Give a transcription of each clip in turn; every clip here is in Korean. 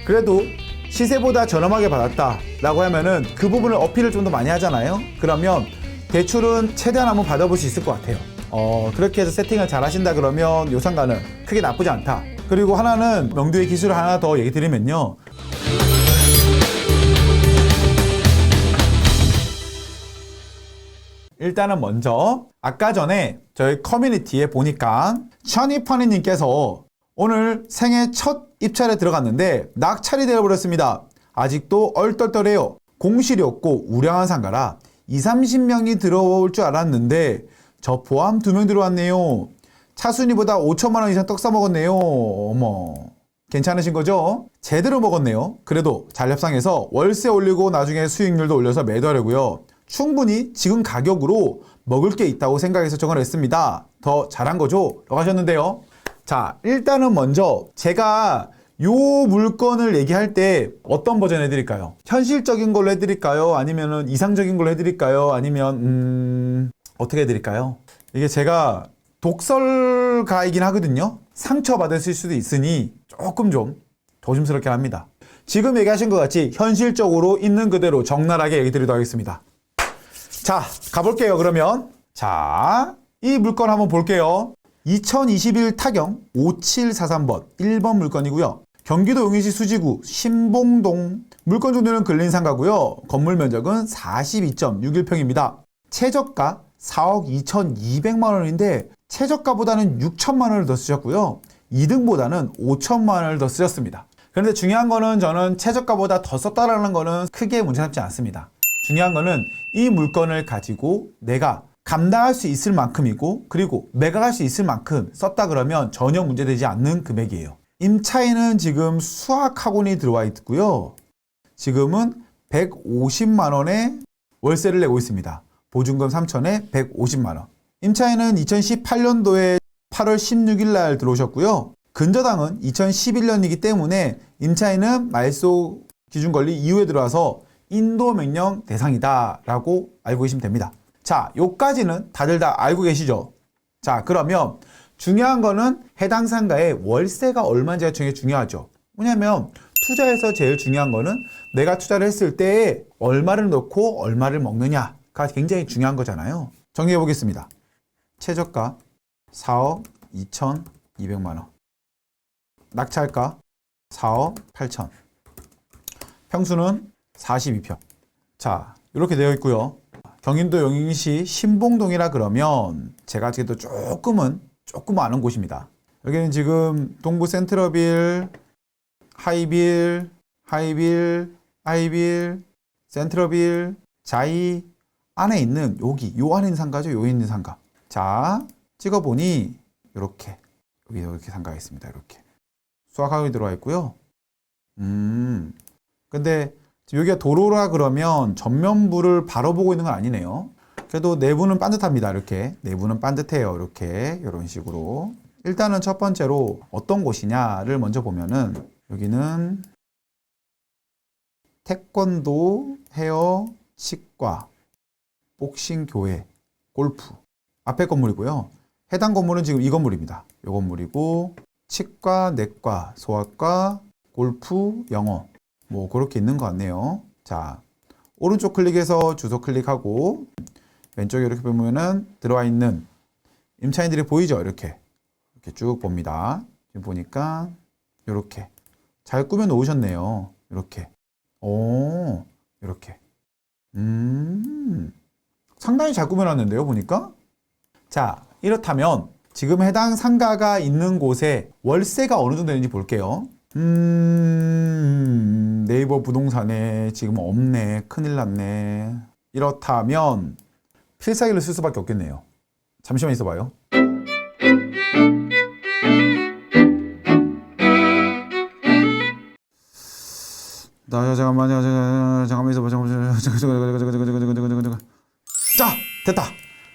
그래도 시세보다 저렴하게 받았다라고 하면은 그 부분을 어필을 좀 더 많이 하잖아요. 그러면 대출은 최대한 한번 받아볼 수 있을 것 같아요. 그렇게 해서 세팅을 잘 하신다 그러면 요 상가는 크게 나쁘지 않다. 그리고 하나는 명두의 기술을 하나 더 얘기 드리면요. 일단은 먼저 아까 전에 저희 커뮤니티에 보니까 샤니파니님께서 오늘 생애 첫 입찰에 들어갔는데 낙찰이 되어버렸습니다. 아직도 얼떨떨해요. 공실이 없고 우량한 상가라 20-30명이 들어올 줄 알았는데 저 포함 2명 들어왔네요. 차순위보다 5천만 원 이상 떡 싸먹었네요. 어머, 괜찮으신 거죠? 제대로 먹었네요. 그래도 잘 협상해서 월세 올리고 나중에 수익률도 올려서 매도하려고요. 충분히 지금 가격으로 먹을 게 있다고 생각해서 정언했습니다. 더 잘한 거죠? 라고 하셨는데요. 자, 일단은 먼저 제가 요 물건을 얘기할 때 어떤 버전 해드릴까요? 현실적인 걸로 해드릴까요? 아니면은 이상적인 걸로 해드릴까요? 아니면 어떻게 해드릴까요? 이게 제가 독설가이긴 하거든요. 상처받으실 수도 있으니 조금 좀 조심스럽게 합니다. 지금 얘기하신 것 같이 현실적으로 있는 그대로 적나라하게 얘기 드리도록 하겠습니다. 자, 가볼게요. 그러면 자, 이 물건 한번 볼게요. 2021 타경 5743번 1번 물건이고요. 경기도 용인시 수지구 신봉동. 물건 종류는 근린 상가고요. 건물 면적은 42.61평입니다. 최저가 4억 2,200만 원인데 최저가보다는 6천만 원을 더 쓰셨고요. 2등보다는 5천만 원을 더 쓰셨습니다. 그런데 중요한 거는 저는 최저가보다 더 썼다라는 거는 크게 문제 삼지 않습니다. 중요한 거는 이 물건을 가지고 내가 감당할 수 있을 만큼이고 그리고 매각할 수 있을 만큼 썼다 그러면 전혀 문제되지 않는 금액이에요. 임차인은 지금 수학학원이 들어와 있고요. 지금은 150만 원에 월세를 내고 있습니다. 보증금 3천에 150만 원. 임차인은 2018년도에 8월 16일 날 들어오셨고요. 근저당은 2011년이기 때문에 임차인은 말소 기준 권리 이후에 들어와서 인도 명령 대상이다 라고 알고 계시면 됩니다. 자, 요까지는 다들 다 알고 계시죠? 자, 그러면 중요한 거는 해당 상가의 월세가 얼마인지가 되게 중요하죠. 왜냐면 투자에서 제일 중요한 거는 내가 투자를 했을 때 얼마를 넣고 얼마를 먹느냐가 굉장히 중요한 거잖아요. 정리해 보겠습니다. 최저가 4억 2,200만 원. 낙찰가 4억 8천. 평수는 42평. 자, 이렇게 되어 있고요. 경인도 용인시 신봉동이라 그러면 제가 그래도 조금 아는 곳입니다. 여기는 지금 동부 센트러빌, 하이빌, 센트러빌, 자이 안에 있는 요 안에 있는 상가죠. 여기 있는 상가. 자, 찍어보니 이렇게 여기 이렇게 상가가 있습니다. 이렇게 수학학원이 들어와 있고요. 근데 여기가 도로라 그러면 전면부를 바로 보고 있는 건 아니네요. 그래도 내부는 반듯합니다. 이렇게 내부는 반듯해요. 이렇게 이런 식으로. 일단은 첫 번째로 어떤 곳이냐를 먼저 보면은 여기는 태권도, 헤어, 치과, 복싱 교회, 골프 앞에 건물이고요. 해당 건물은 지금 이 건물입니다. 이 건물이고 치과, 내과, 소아과, 골프, 영어 뭐 그렇게 있는 것 같네요. 자, 오른쪽 클릭해서 주소 클릭하고 왼쪽에 이렇게 보면은 들어와 있는 임차인들이 보이죠? 이렇게 쭉 봅니다. 지금 보니까 이렇게 잘 꾸며 놓으셨네요. 이렇게 이렇게 상당히 잘 꾸며 놨는데요, 보니까. 자, 이렇다면 지금 해당 상가가 있는 곳에 월세가 어느 정도 되는지 볼게요. 네이버 부동산에 지금 없네. 큰일 났네. 이렇다면 필살기를 쓸 수밖에 없겠네요. 잠시만 있어봐요. 잠깐만 있어봐. 자,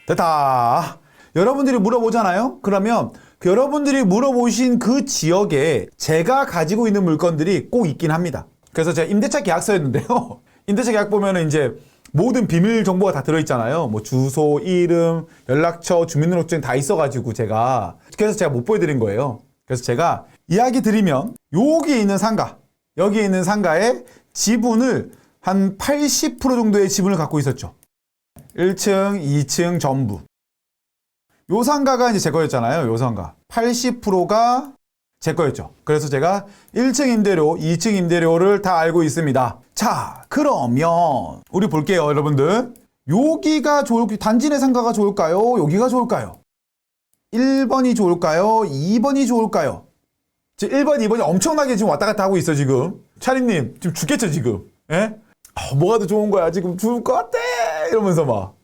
됐다. 여러분들이 물어보잖아요. 그러면 여러분들이 물어보신 그 지역에 제가 가지고 있는 물건들이 꼭 있긴 합니다. 그래서 제가 임대차 계약서였는데요. 임대차 계약 보면은 이제 모든 비밀 정보가 다 들어있잖아요. 뭐 주소, 이름, 연락처, 주민등록증 다 있어가지고 그래서 제가 못 보여드린 거예요. 그래서 제가 이야기 드리면 여기 있는 상가 여기 있는 상가의 지분을 한 80% 정도의 지분을 갖고 있었죠. 1층, 2층 전부. 요 상가가 이제 제 거였잖아요. 요 상가. 80%가 제 거였죠. 그래서 제가 1층 임대료, 2층 임대료를 다 알고 있습니다. 자, 그러면 우리 볼게요, 여러분들. 여기가 단지 내 상가가 좋을까요? 여기가 좋을까요? 1번이 좋을까요? 2번이 좋을까요? 지금 1번, 2번이 엄청나게 지금 왔다 갔다 하고 있어, 지금. 차리님, 지금 죽겠죠, 지금. 예? 뭐가 더 좋은 거야? 지금 죽을 것 같아! 이러면서 막.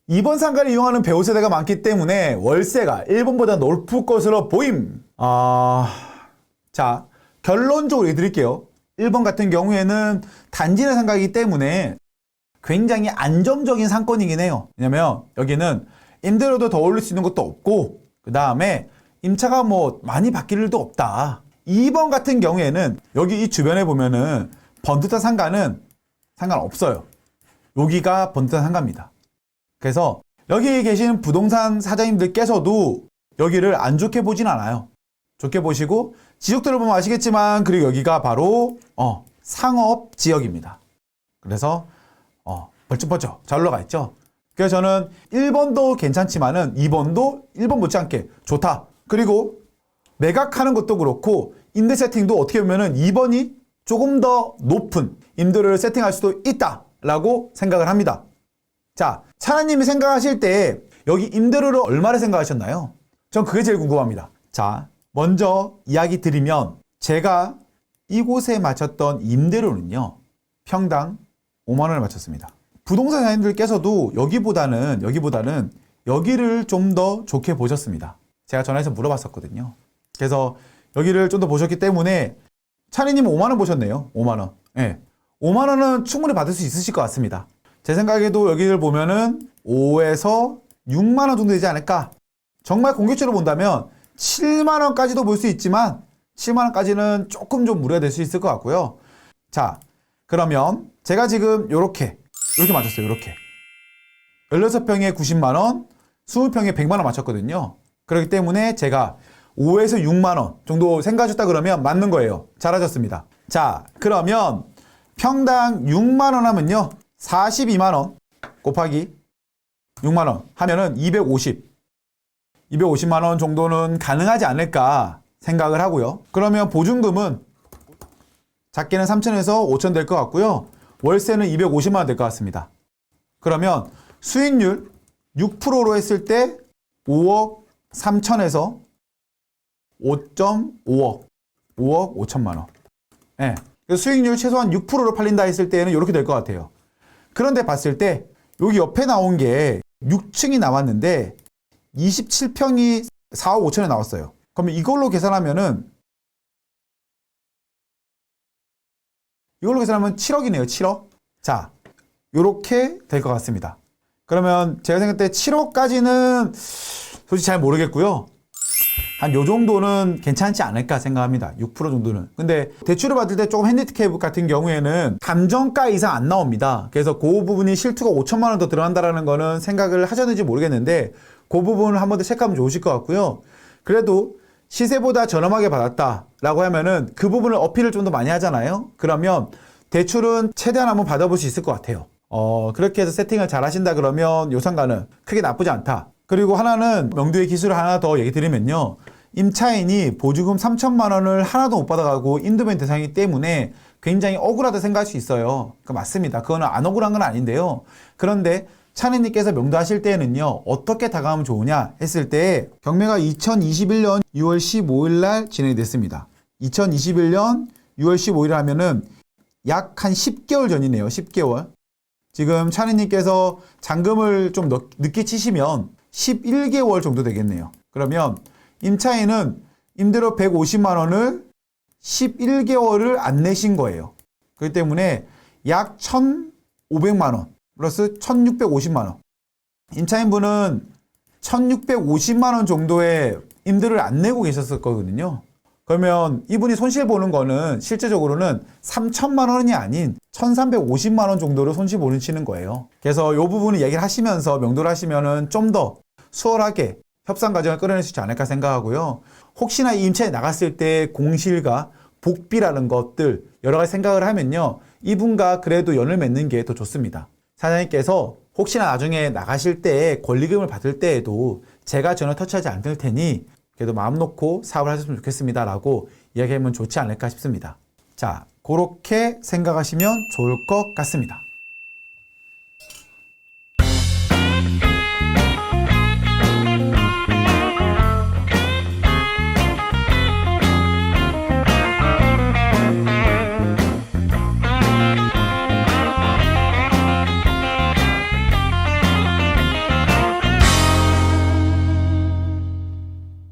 2번 상가를 이용하는 배우 세대가 많기 때문에 월세가 1번보다 높을 것으로 보임. 자, 결론적으로 얘기드릴게요. 1번 같은 경우에는 단지 내 상가이기 때문에 굉장히 안정적인 상권이긴 해요. 왜냐면 여기는 임대료도 더 올릴 수 있는 것도 없고, 그 다음에 임차가 뭐 많이 바뀔 일도 없다. 2번 같은 경우에는 여기 이 주변에 보면은 번듯한 상가는 상관없어요. 여기가 번듯한 상가입니다. 그래서 여기 계신 부동산 사장님들께서도 여기를 안 좋게 보진 않아요. 좋게 보시고 지역 들어보면 아시겠지만, 그리고 여기가 바로 상업 지역입니다. 그래서 벌쩍벌쩍 잘 올라가 있죠. 그래서 저는 1번도 괜찮지만은 2번도 1번 못지않게 좋다. 그리고 매각하는 것도 그렇고 임대 세팅도 어떻게 보면은 2번이 조금 더 높은 임대료를 세팅할 수도 있다라고 생각을 합니다. 자, 차라님이 생각하실 때 여기 임대료를 얼마를 생각하셨나요? 전 그게 제일 궁금합니다. 자, 먼저 이야기 드리면 제가 이곳에 맞췄던 임대료는요, 평당 5만 원을 맞췄습니다. 부동산 사장님들께서도 여기보다는 여기를 좀 더 좋게 보셨습니다. 제가 전화해서 물어봤었거든요. 그래서 여기를 좀 더 보셨기 때문에 차리님은 5만 원 보셨네요. 5만 원. 네. 5만 원은 충분히 받을 수 있으실 것 같습니다. 제 생각에도 여기를 보면은 5에서 6만 원 정도 되지 않을까. 정말 공격적으로 본다면 7만 원까지도 볼 수 있지만 7만 원까지는 조금 좀 무리가 될 수 있을 것 같고요. 자, 그러면 제가 지금 이렇게 맞췄어요. 이렇게 16평에 90만 원, 20평에 100만 원 맞췄거든요. 그렇기 때문에 제가 5에서 6만 원 정도 생각하셨다 그러면 맞는 거예요. 잘하셨습니다. 자, 그러면 평당 6만 원 하면요, 42만 원 곱하기 6만 원 하면은 250만 원 정도는 가능하지 않을까 생각을 하고요. 그러면 보증금은 작게는 3천에서 5천 될 것 같고요. 월세는 250만 원 될 것 같습니다. 그러면 수익률 6%로 했을 때 5억 3천에서 5.5억 5천만 원. 네. 수익률 최소한 6%로 팔린다 했을 때는 이렇게 될 것 같아요. 그런데 봤을 때 여기 옆에 나온 게 6층이 나왔는데 27평이 4억 5천에 나왔어요. 그러면 이걸로 계산하면 7억이네요. 7억. 자, 요렇게 될 것 같습니다. 그러면 제가 생각할 때 7억까지는 솔직히 잘 모르겠고요. 한 요 정도는 괜찮지 않을까 생각합니다. 6% 정도는. 근데 대출을 받을 때 조금 핸디캡 같은 경우에는 감정가 이상 안 나옵니다. 그래서 그 부분이 실투가 5천만 원 더 들어간다라는 거는 생각을 하셨는지 모르겠는데 그 부분을 한 번 더 체크하면 좋으실 것 같고요. 그래도 시세보다 저렴하게 받았다라고 하면은 그 부분을 어필을 좀 더 많이 하잖아요. 그러면 대출은 최대한 한번 받아볼 수 있을 것 같아요. 그렇게 해서 세팅을 잘 하신다 그러면 요 상가는 크게 나쁘지 않다. 그리고 하나는 명두의 기술을 하나 더 얘기 드리면요, 임차인이 보증금 3천만 원을 하나도 못 받아가고 인도면 대상이기 때문에 굉장히 억울하다 생각할 수 있어요. 맞습니다. 그거는 안 억울한 건 아닌데요. 그런데 차례님께서 명도하실 때는요, 어떻게 다가가면 좋으냐 했을 때 경매가 2021년 6월 15일 날 진행이 됐습니다. 2021년 6월 15일 하면은 약 한 10개월 전이네요. 10개월. 지금 차례님께서 잔금을 좀 늦게 치시면 11개월 정도 되겠네요. 그러면 임차인은 임대료 150만 원을 11개월을 안 내신 거예요. 그렇기 때문에 약 1,500만 원 플러스 1,650만 원. 임차인분은 1,650만 원 정도의 임대료를 안 내고 계셨을 거거든요. 그러면 이분이 손실 보는 거는 실제적으로는 3천만 원이 아닌 1,350만 원 정도로 손실 보시는 거예요. 그래서 이 부분을 얘기를 하시면서 명도를 하시면은 좀 더 수월하게 협상 과정을 끌어낼 수 있지 않을까 생각하고요. 혹시나 이 임차에 나갔을 때 공실과 복비라는 것들 여러 가지 생각을 하면요. 이분과 그래도 연을 맺는 게 더 좋습니다. 사장님께서 혹시나 나중에 나가실 때 권리금을 받을 때에도 제가 전혀 터치하지 않을 테니 그래도 마음 놓고 사업을 하셨으면 좋겠습니다 라고 이야기하면 좋지 않을까 싶습니다. 자, 그렇게 생각하시면 좋을 것 같습니다.